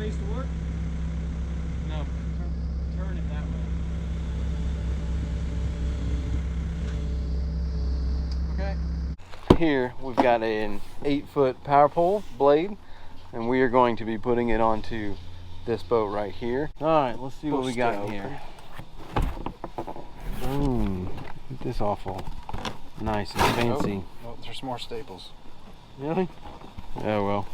space to work? No. Turn it that way. Okay. Here we've got an 8-foot power pole blade, and we are going to be putting it onto this boat right here. All right, let's see what we got in here. Boom. Isn't this awful nice and fancy? Oh, there's more staples. Really? Oh well.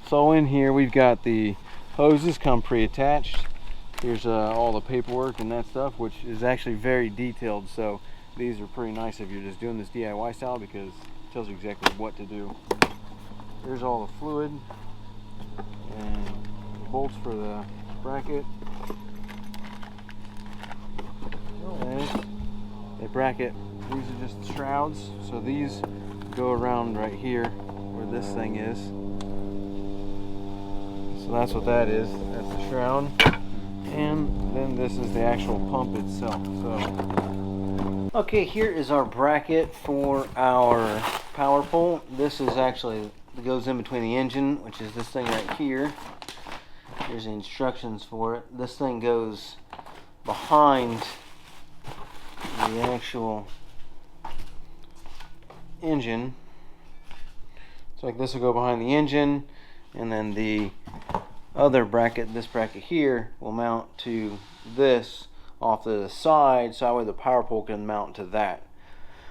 So in here we've got the hoses come pre-attached. Here's all the paperwork and that stuff, which is actually very detailed. So these are pretty nice if you're just doing this DIY style, because it tells you exactly what to do. Here's all the fluid and bolts for the bracket. And a bracket. These are just the shrouds. So these go around right here where this thing is. So that's what that is. That's the shroud. And then this is the actual pump itself. So okay, here is our bracket for our power pole. This is actually, it goes in between the engine, which is this thing right here. Here's the instructions for it. This thing goes behind the actual engine. So like this will go behind the engine, and then the other bracket, this bracket here, will mount to this off to the side, so that way the power pole can mount to that.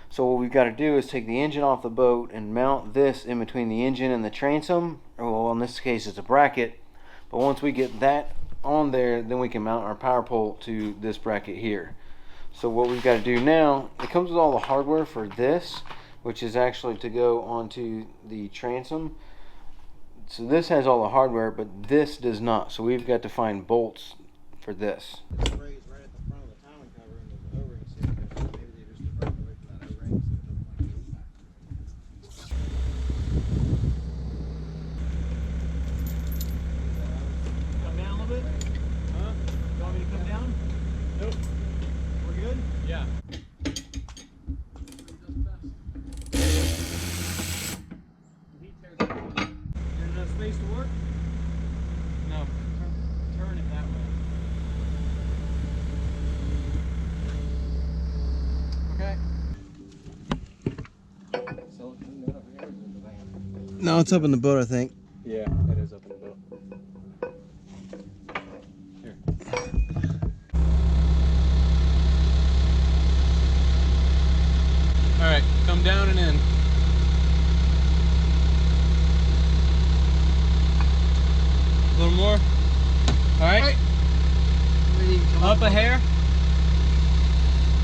So what we've got to do is take the engine off the boat and mount this in between the engine and the transom, or well, in this case it's a bracket. But once we get that on there, then we can mount our power pole to this bracket here. So what we've got to do now, it comes with all the hardware for this, which is actually to go onto the transom. So this has all the hardware, but this does not. So we've got to find bolts for this. It's raised right at the front of the timing cover, and there's an O-ring sitting there, so maybe they just diverted away from that O-ring so it doesn't like Come down a little bit? Huh? You want me to come down? Nope. We're good? Yeah. There's enough space to work? No. Turn it that way. Okay. So, you know, up here in the van. No, it's up in the boat, I think. Yeah, it is up in the boat. Here. All right, come down and in. A little more. All right. Up a hair.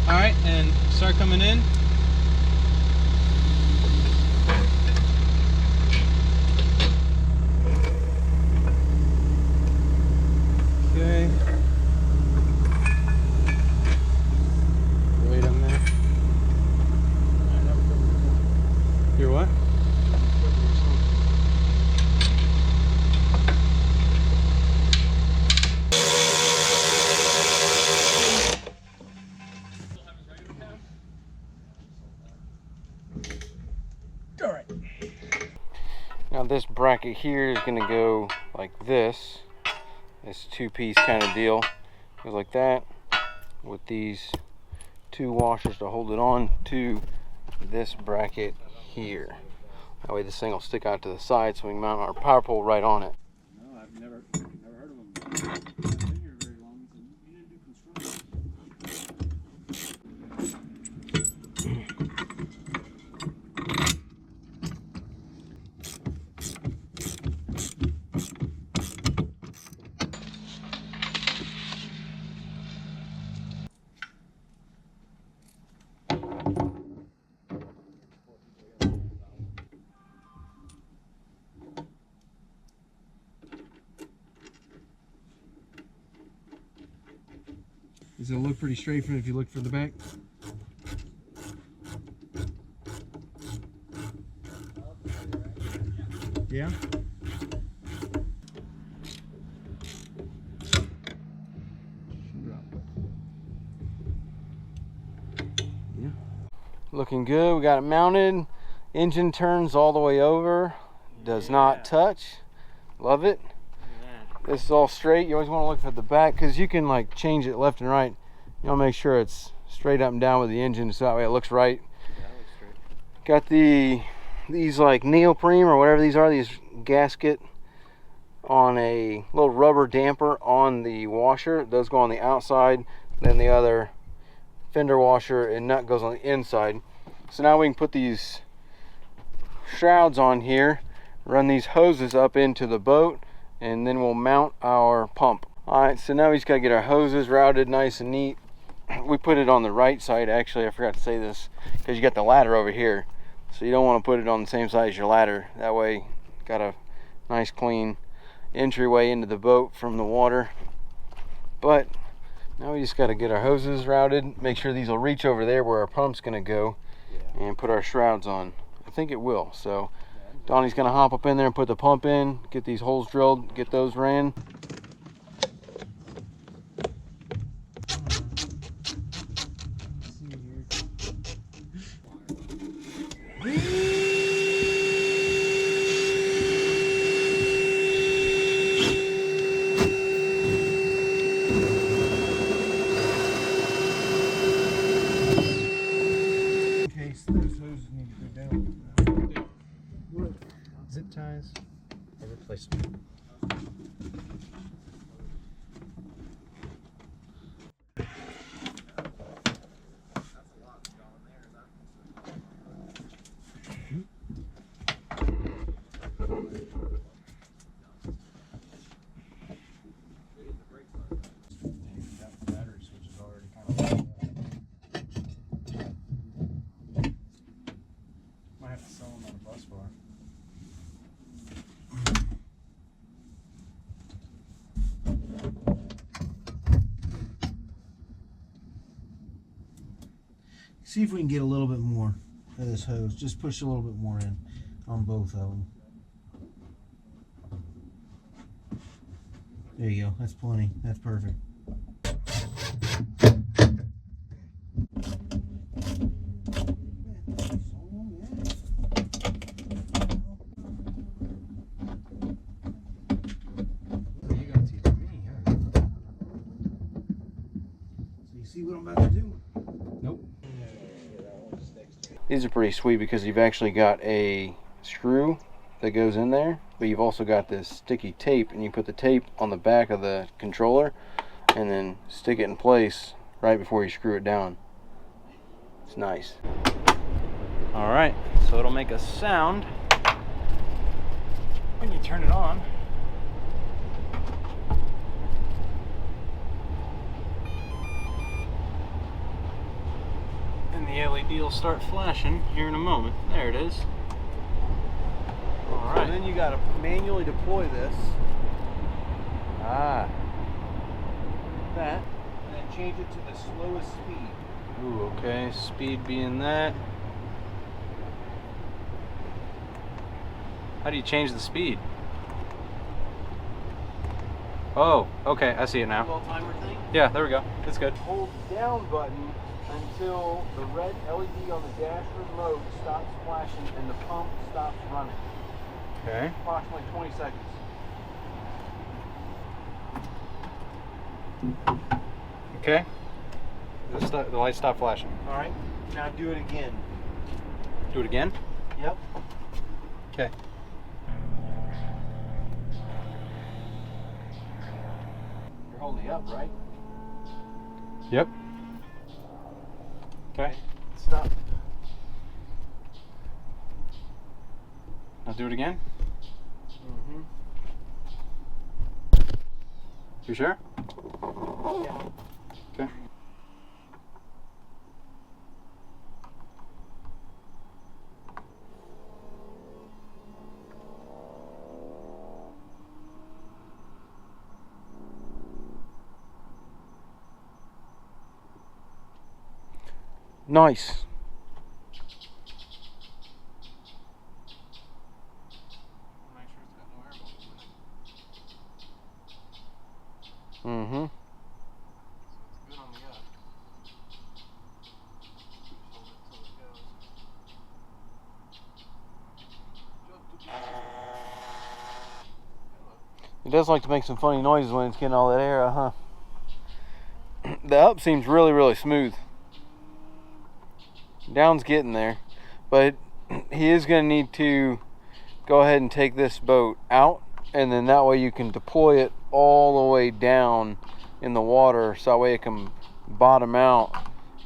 All right, and start coming in. Okay. Wait a minute. You're what? All right. Now this bracket here is going to go like this. This two-piece kind of deal. Goes like that, with these two washers to hold it on to this bracket here. That way this thing will stick out to the side so we can mount our power pole right on it. No, I've never heard of them. I've been here very long, so you didn't do construction. Does it look pretty straight from if you look from the back? Yeah? Yeah. Looking good. We got it mounted. Engine turns all the way over. Does not touch. Love it. this is all straight. You always want to look at the back because you can like change it left and right. You want to make sure it's straight up and down with the engine so that way it looks right. Yeah, that looks straight. Got these like neoprene or whatever these are, these gasket on a little rubber damper on the washer. Those go on the outside, then the other fender washer and nut goes on the inside. So now we can put these shrouds on here, run these hoses up into the boat, and then we'll mount our pump. Alright, so now we just gotta get our hoses routed nice and neat. We put it on the right side, actually. I forgot to say this, because you got the ladder over here, so you don't want to put it on the same side as your ladder. That way got a nice clean entryway into the boat from the water. But now we just got to get our hoses routed, make sure these will reach over there where our pump's gonna go, and put our shrouds on. I think it will. So Donnie's gonna hop up in there and put the pump in, get these holes drilled, get those ran. Those hoses need to go down. Zip ties or replacement. See if we can get a little bit more of this hose. Just push a little bit more in on both of them. There you go. That's plenty. That's perfect. So you see what I'm about to do? Nope. These are pretty sweet because you've actually got a screw that goes in there, but you've also got this sticky tape, and you put the tape on the back of the controller and then stick it in place right before you screw it down. It's nice. Alright, so it'll make a sound when you turn it on. And the LED will start flashing here in a moment. There it is. Alright. So then you got to manually deploy this. Ah. That. And then change it to the slowest speed. Ooh, okay. Speed being that. How do you change the speed? Oh, okay. I see it now. Little timer thing. Yeah, there we go. That's good. Hold down button until the red LED on the dash remote stops flashing and the pump stops running. Okay. Approximately 20 seconds. Okay. The light stopped flashing. All right. Now do it again. Do it again? Yep. Okay. You're holding up, right? Yep. Okay. Stop. Now do it again. Mm-hmm. You sure? Yeah. Okay. Nice. Mm-hmm. It does like to make some funny noises when it's getting all that air out, huh? The up seems really, really smooth. Down's getting there, but he is going to need to go ahead and take this boat out, and then that way you can deploy it all the way down in the water, so that way it can bottom out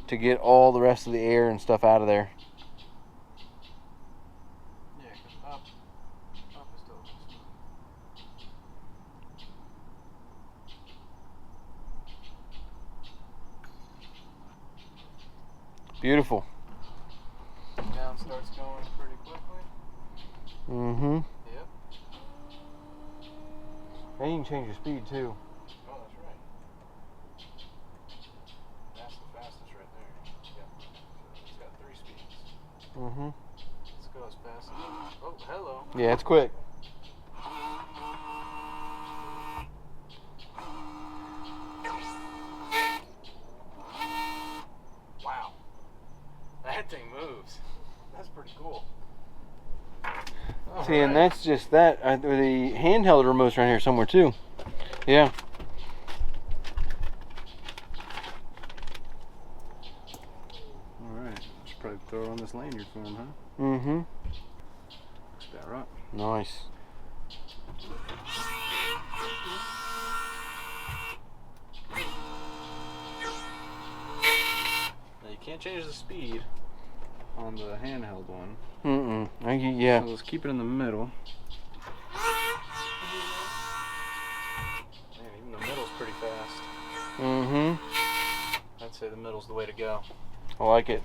to get all the rest of the air and stuff out of there. Yeah, because up is still smooth. Beautiful. Down starts going pretty quickly. Mm-hmm. Yep. And you can change your speed too. Oh, that's right. That's the fastest right there. Yep. So it's got 3 speeds. Mm-hmm. Let's go as fast as. Oh, hello. Yeah, it's quick. Wow. That thing moves. That's pretty cool. See, and that's just that. The handheld remote's right here somewhere too. Yeah. Alright. Should probably throw it on this lanyard for him, huh? Mm-hmm. Looks about right. Nice. Now you can't change the speed on the handheld one. Mm-mm. Yeah. So let's keep it in the middle. Man, even the middle's pretty fast. Mm-hmm. I'd say the middle's the way to go. I like it.